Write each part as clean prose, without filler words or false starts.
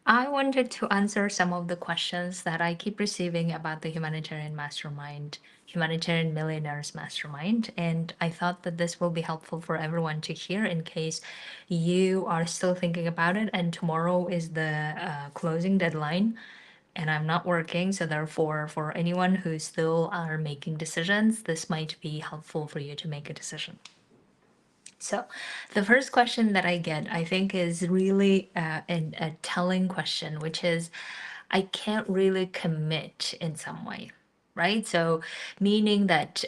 I wanted to answer some of the questions that I keep receiving about the Humanitarian Mastermind, Humanitarian Millionaires Mastermind. And I thought that this will be helpful for everyone to hear in case you are still thinking about it. And tomorrow is the closing deadline, and I'm not working. So, therefore, for anyone who still are making decisions, this might be helpful for you to make a decision. So, the first question that I get, I think, is really a telling question, which is I can't really commit in some way, right? So, meaning that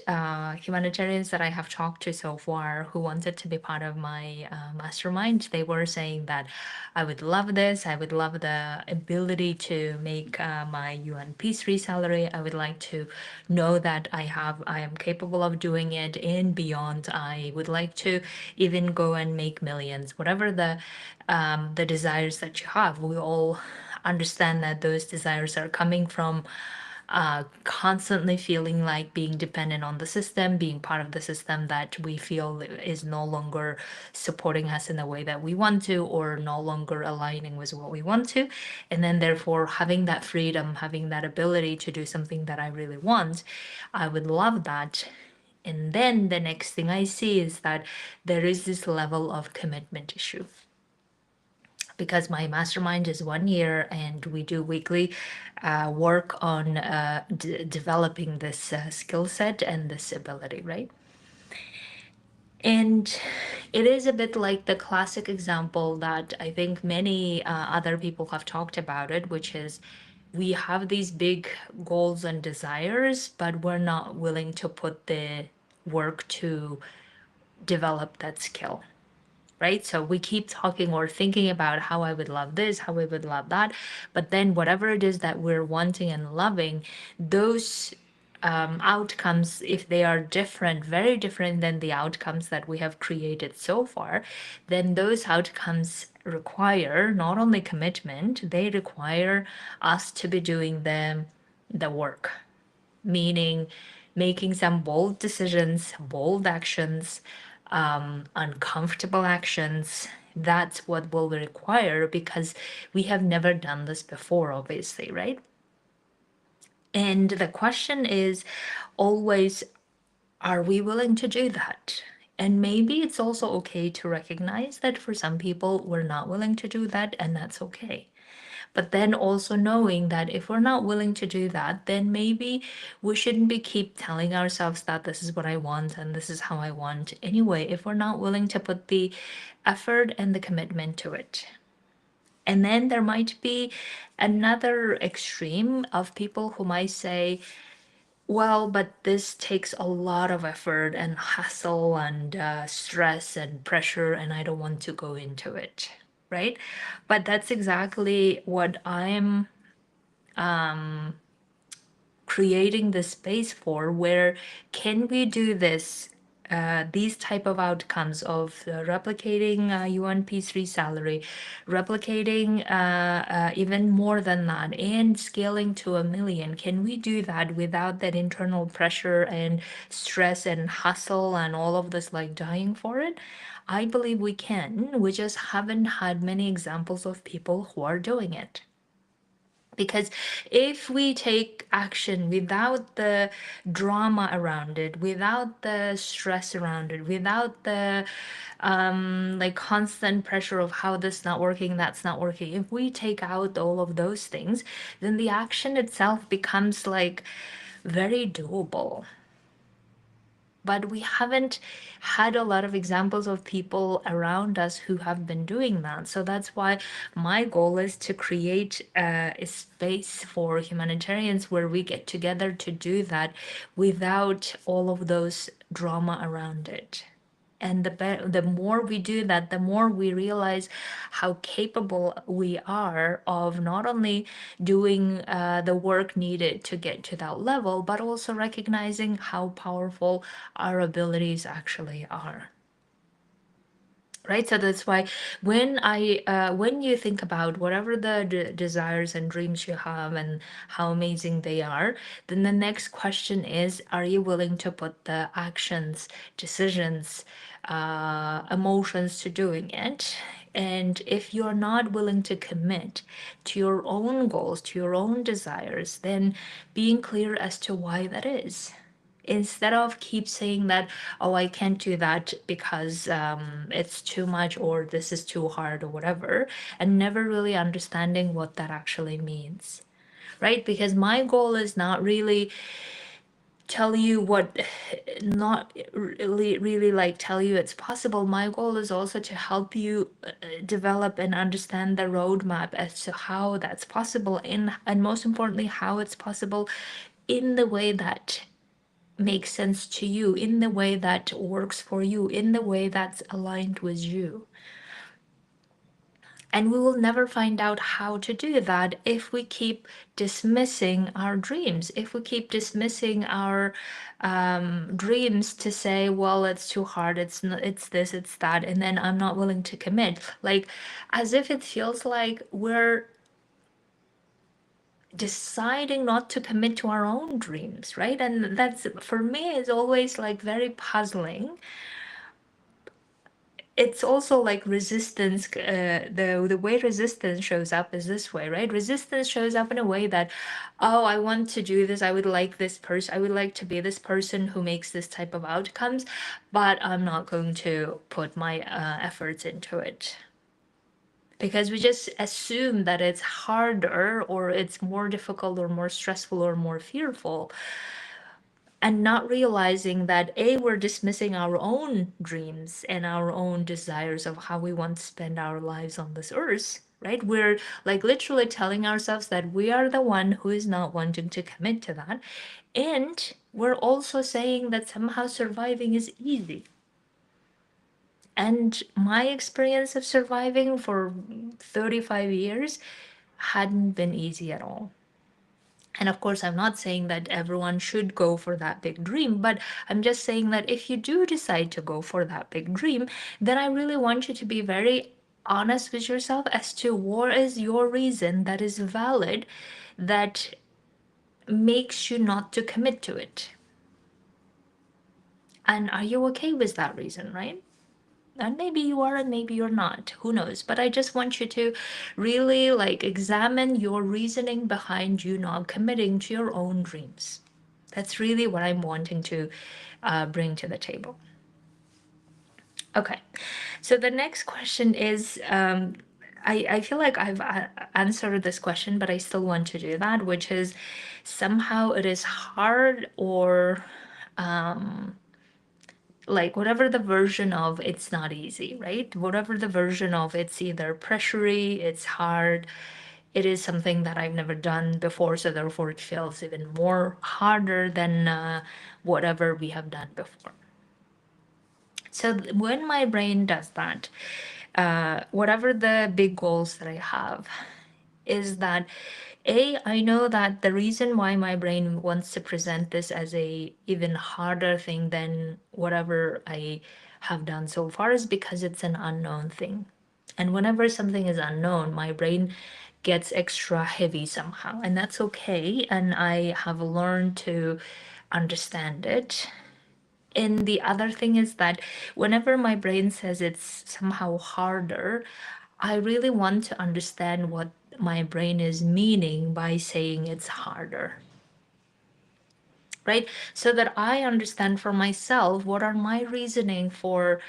humanitarians that I have talked to so far who wanted to be part of my mastermind, they were saying that I would love this. I would love the ability to make my UN Peace 3 salary. I would like to know that I am capable of doing it and beyond. I would like to even go and make millions, whatever the desires that you have. We all understand that those desires are coming from constantly feeling like being dependent on the system, being part of the system that we feel is no longer supporting us in the way that we want to, or no longer aligning with what we want to. And then, therefore, having that freedom, having that ability to do something that I really want, I would love that. And then the next thing I see is that there is this level of commitment issue because my mastermind is 1 year and we do weekly work on developing this skill set and this ability, right? And it is a bit like the classic example that I think many other people have talked about it, which is we have these big goals and desires, but we're not willing to put the work to develop that skill, right? So we keep talking or thinking about how I would love this, how I would love that. But then whatever it is that we're wanting and loving, those outcomes, if they are different, very different than the outcomes that we have created so far, then those outcomes require not only commitment, they require us to be doing the work, meaning making some bold decisions, bold actions, uncomfortable actions. That's what will require because we have never done this before, obviously, right? And the question is always, are we willing to do that? And maybe it's also okay to recognize that for some people, we're not willing to do that, and that's okay. But then also knowing that if we're not willing to do that, then maybe we shouldn't be keep telling ourselves that this is what I want and this is how I want anyway, if we're not willing to put the effort and the commitment to it. And then there might be another extreme of people who might say, well, but this takes a lot of effort and hustle and stress and pressure, and I don't want to go into it, right? But that's exactly what I'm creating the space for, where can we do this, these type of outcomes of replicating UN Peace 3 salary, replicating even more than that, and scaling to 1 million. Can we do that without that internal pressure and stress and hustle and all of this, like dying for it? I believe we can. We just haven't had many examples of people who are doing it. Because if we take action without the drama around it, without the stress around it, without the like constant pressure of how this not working, that's not working, if we take out all of those things, then the action itself becomes like very doable. But we haven't had a lot of examples of people around us who have been doing that. So that's why my goal is to create a space for humanitarians where we get together to do that without all of those drama around it. And the more we do that, the more we realize how capable we are of not only doing the work needed to get to that level, but also recognizing how powerful our abilities actually are. Right, so that's why when you think about whatever the desires and dreams you have and how amazing they are, then the next question is, are you willing to put the actions, decisions, emotions to doing it? And if you're not willing to commit to your own goals, to your own desires, then being clear as to why that is. Instead of keep saying that, oh, I can't do that because it's too much or this is too hard or whatever, and never really understanding what that actually means. Right? Because my goal is not really tell you what, not really like tell you it's possible. My goal is also to help you develop and understand the roadmap as to how that's possible, and most importantly how it's possible in the way that makes sense to you, in the way that works for you, in the way that's aligned with you. And we will never find out how to do that if we keep dismissing our dreams, if we keep dismissing our dreams to say, well, it's too hard, it's this, it's that, and then I'm not willing to commit. Like, as if it feels like we're deciding not to commit to our own dreams, right? And that's, for me, is always like very puzzling. It's also like resistance. The way resistance shows up is this way, right? Resistance shows up in a way that, oh, I want to do this, I would like this person, I would like to be this person who makes this type of outcomes, but I'm not going to put my efforts into it, because we just assume that it's harder or it's more difficult or more stressful or more fearful, and not realizing that A, we're dismissing our own dreams and our own desires of how we want to spend our lives on this earth, right? We're like literally telling ourselves that we are the one who is not wanting to commit to that. And we're also saying that somehow surviving is easy. And my experience of surviving for 35 years hadn't been easy at all. And of course, I'm not saying that everyone should go for that big dream, but I'm just saying that if you do decide to go for that big dream, then I really want you to be very honest with yourself as to what is your reason that is valid, that makes you not to commit to it. And are you okay with that reason, right? And maybe you are and maybe you're not, who knows? But I just want you to really like examine your reasoning behind you not committing to your own dreams. That's really what I'm wanting to bring to the table. Okay, so the next question is, I feel like I've answered this question, but I still want to do that, which is somehow it is hard, or like whatever the version of it's not easy, right? Whatever the version of it's either pressury, it's hard, it is something that I've never done before, so therefore it feels even more harder than whatever we have done before. So when my brain does that, whatever the big goals that I have, is that I know that the reason why my brain wants to present this as a even harder thing than whatever I have done so far is because it's an unknown thing. And whenever something is unknown, my brain gets extra heavy somehow, and that's okay. And I have learned to understand it. And the other thing is that whenever my brain says it's somehow harder, I really want to understand what my brain is meaning by saying it's harder. Right? So that I understand for myself what are my reasoning for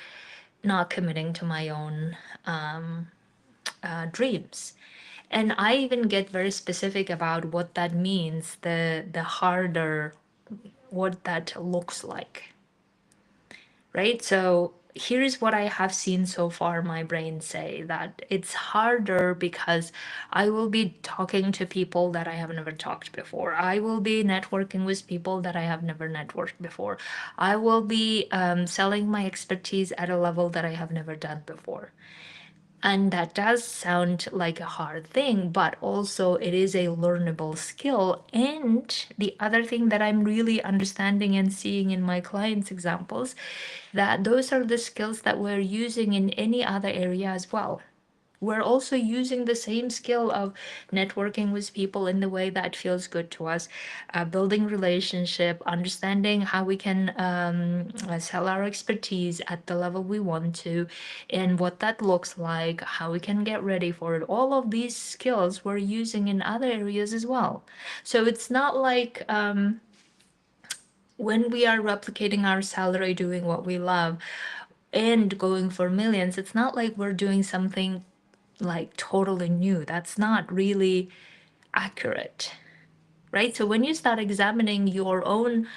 not committing to my own dreams. And I even get very specific about what that means, the harder, what that looks like. Right? So here's what I have seen so far my brain say, that it's harder because I will be talking to people that I have never talked before. I will be networking with people that I have never networked before. I will be selling my expertise at a level that I have never done before. And that does sound like a hard thing, but also it is a learnable skill. And the other thing that I'm really understanding and seeing in my clients' examples, that those are the skills that we're using in any other area as well. we're also using the same skill of networking with people in the way that feels good to us, building relationship, understanding how we can sell our expertise at the level we want to, and what that looks like, how we can get ready for it. All of these skills we're using in other areas as well. So it's not like when we are replicating our salary, doing what we love, and going for millions, it's not like we're doing something like totally new. That's not really accurate, right? So when you start examining your own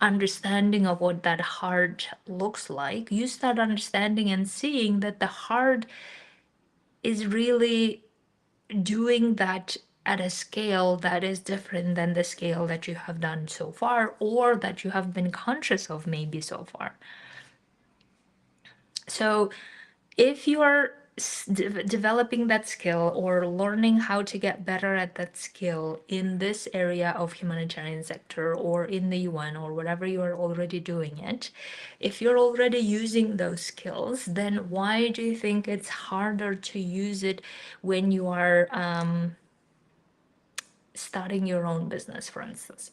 understanding of what that hard looks like, you start understanding and seeing that the hard is really doing that at a scale that is different than the scale that you have done so far, or that you have been conscious of maybe so far. So if you are developing that skill or learning how to get better at that skill in this area of humanitarian sector or in the UN or whatever you are already doing it, if you're already using those skills, then why do you think it's harder to use it when you are starting your own business, for instance?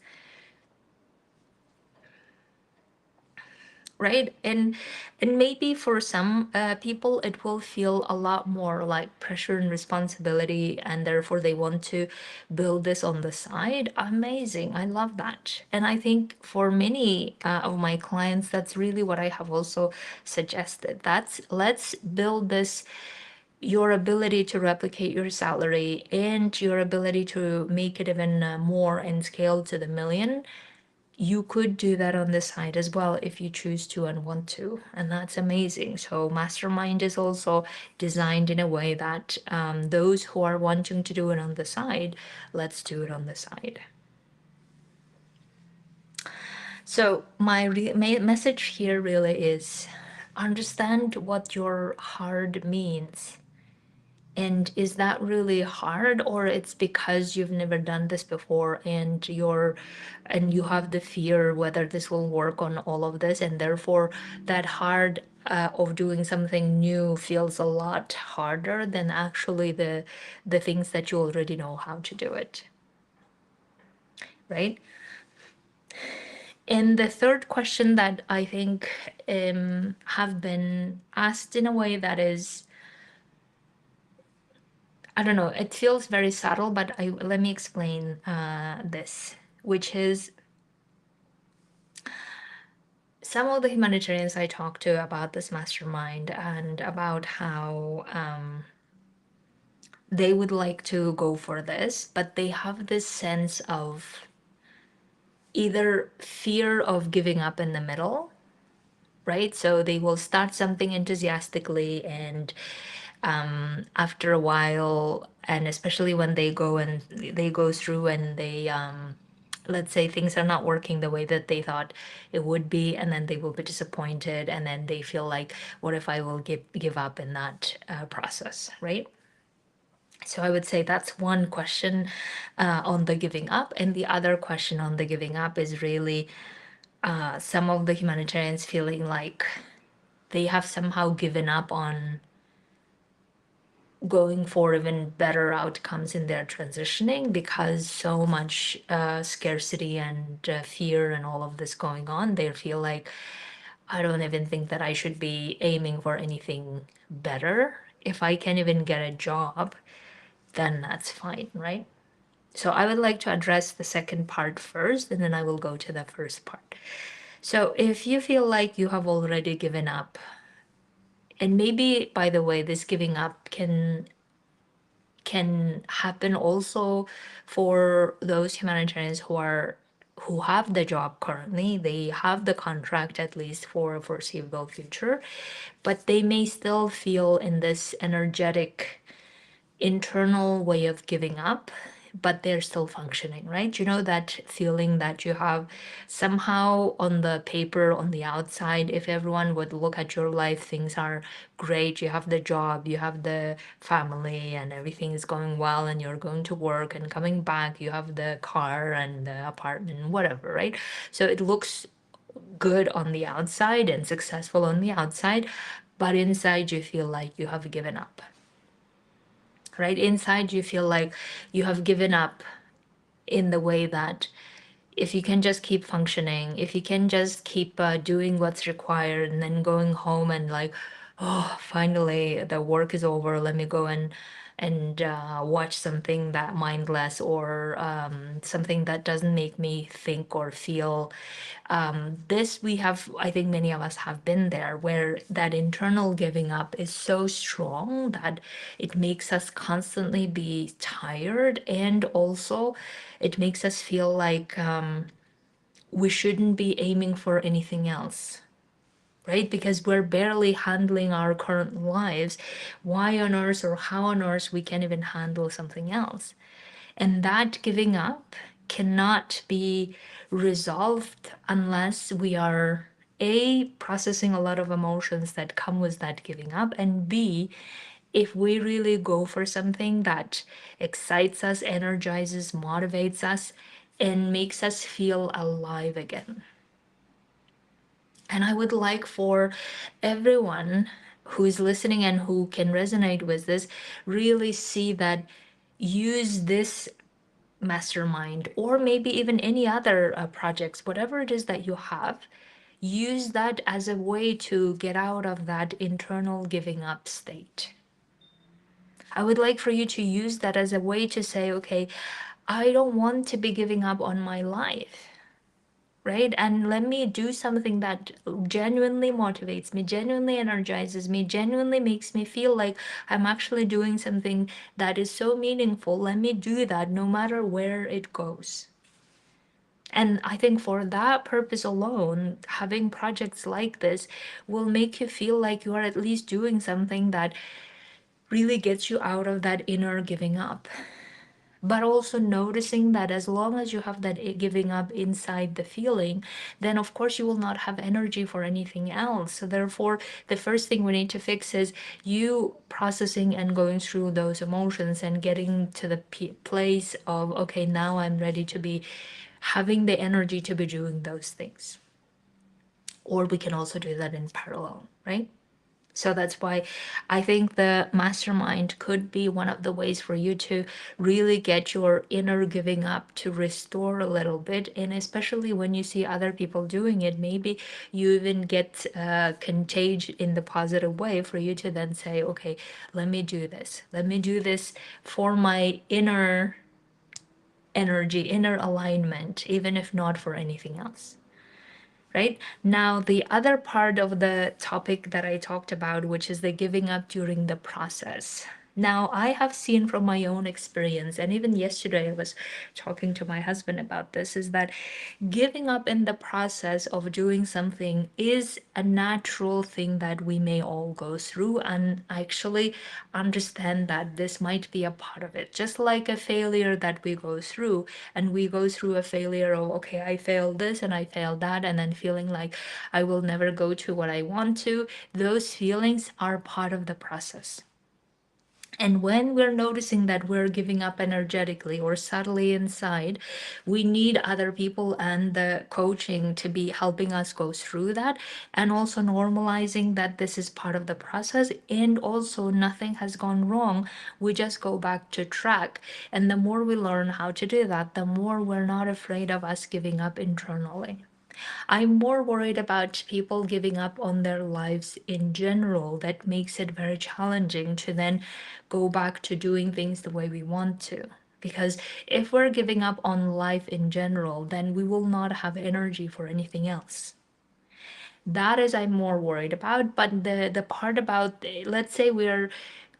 Right. And maybe for some people it will feel a lot more like pressure and responsibility, and therefore they want to build this on the side. Amazing, I love that. And I think for many of my clients, that's really what I have also suggested. That's, let's build this, your ability to replicate your salary and your ability to make it even more and scale to the million. You could do that on the side as well if you choose to and want to, and that's amazing. So Mastermind is also designed in a way that those who are wanting to do it on the side, let's do it on the side. So my message here really is, understand what your hard means. And is that really hard, or it's because you've never done this before and you have the fear whether this will work on all of this, and therefore that hard of doing something new feels a lot harder than actually the things that you already know how to do it, right? And the third question that I think have been asked in a way that is, I don't know, it feels very subtle, but let me explain this, which is, some of the humanitarians I talked to about this mastermind and about how they would like to go for this, but they have this sense of either fear of giving up in the middle, right? So they will start something enthusiastically, and after a while, and especially when they go through and they let's say things are not working the way that they thought it would be, and then they will be disappointed, and then they feel like, what if I will give up in that process, right? So I would say that's one question on the giving up, and the other question on the giving up is really some of the humanitarians feeling like they have somehow given up on going for even better outcomes in their transitioning, because so much scarcity and fear and all of this going on. They feel like, I don't even think that I should be aiming for anything better. If I can even get a job, then that's fine, right? So I would like to address the second part first, and then I will go to the first part. So if you feel like you have already given up, and maybe, by the way, this giving up can happen also for those humanitarians who have the job currently, they have the contract at least for a foreseeable future, but they may still feel in this energetic internal way of giving up, but they're still functioning, right? You know, that feeling that you have somehow on the paper, on the outside, if everyone would look at your life, things are great. You have the job, you have the family, and everything is going well, and you're going to work and coming back, you have the car and the apartment, whatever, right? So it looks good on the outside and successful on the outside, but inside you feel like you have given up. right? Inside, you feel like you have given up in the way that if you can just keep functioning, if you can just keep doing what's required and then going home and like, oh, finally the work is over, let me go and watch something that mindless or something that doesn't make me think or feel. This we have, I think many of us have been there, where that internal giving up is so strong that it makes us constantly be tired, and also it makes us feel like we shouldn't be aiming for anything else, right? Because we're barely handling our current lives. Why on earth or how on earth we can even handle something else? And that giving up cannot be resolved unless we are A, processing a lot of emotions that come with that giving up, and B, if we really go for something that excites us, energizes, motivates us, and makes us feel alive again. And I would like for everyone who is listening and who can resonate with this, really see that, use this mastermind or maybe even any other projects, whatever it is that you have, use that as a way to get out of that internal giving up state. I would like for you to use that as a way to say, okay, I don't want to be giving up on my life, right? And let me do something that genuinely motivates me, genuinely energizes me, genuinely makes me feel like I'm actually doing something that is so meaningful. Let me do that no matter where it goes. And I think for that purpose alone, having projects like this will make you feel like you are at least doing something that really gets you out of that inner giving up. But also noticing that as long as you have that giving up inside the feeling, then of course you will not have energy for anything else. So therefore, the first thing we need to fix is you processing and going through those emotions and getting to the place of, okay, now I'm ready to be having the energy to be doing those things. Or we can also do that in parallel, right? So that's why I think the mastermind could be one of the ways for you to really get your inner giving up to restore a little bit. And especially when you see other people doing it, maybe you even get contagious in the positive way for you to then say, okay, let me do this. Let me do this for my inner energy, inner alignment, even if not for anything else. Right? Now, the other part of the topic that I talked about, which is the giving up during the process. Now, I have seen from my own experience, and even yesterday I was talking to my husband about this, is that giving up in the process of doing something is a natural thing that we may all go through. And I actually understand that this might be a part of it, just like a failure that we go through. And we go through a failure of, okay, I failed this and I failed that, and then feeling like I will never go to what I want to. Those feelings are part of the process. And when we're noticing that we're giving up energetically or subtly inside, we need other people and the coaching to be helping us go through that, and also normalizing that this is part of the process, and also nothing has gone wrong. We just go back to track. And the more we learn how to do that, the more we're not afraid of us giving up internally. I'm more worried about people giving up on their lives in general. That makes it very challenging to then go back to doing things the way we want to. Because if we're giving up on life in general, then we will not have energy for anything else. That is I'm more worried about. But the part about, let's say we're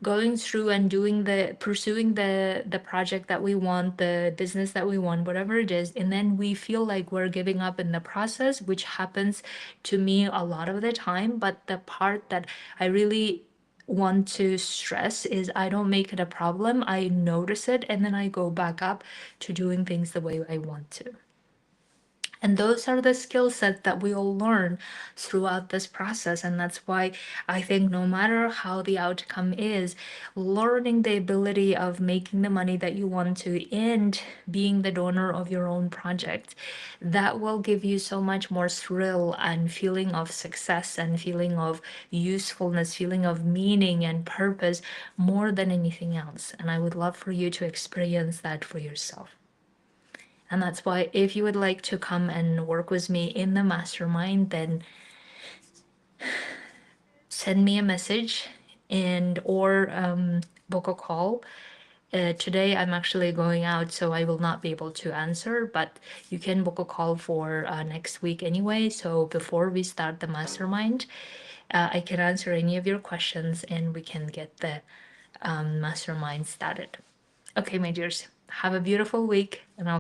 going through and doing the pursuing the project that we want, the business that we want, whatever it is, and then we feel like we're giving up in the process, which happens to me a lot of the time. But the part that I really want to stress is I don't make it a problem. I notice it and then I go back up to doing things the way I want to. And those are the skill sets that we all learn throughout this process. And that's why I think no matter how the outcome is, learning the ability of making the money that you want to and being the donor of your own project, that will give you so much more thrill and feeling of success and feeling of usefulness, feeling of meaning and purpose more than anything else. And I would love for you to experience that for yourself. And that's why if you would like to come and work with me in the mastermind, then send me a message and or book a call. Today I'm actually going out, so I will not be able to answer, but you can book a call for next week anyway. So before we start the mastermind, I can answer any of your questions and we can get the mastermind started. Okay, my dears, have a beautiful week and I'll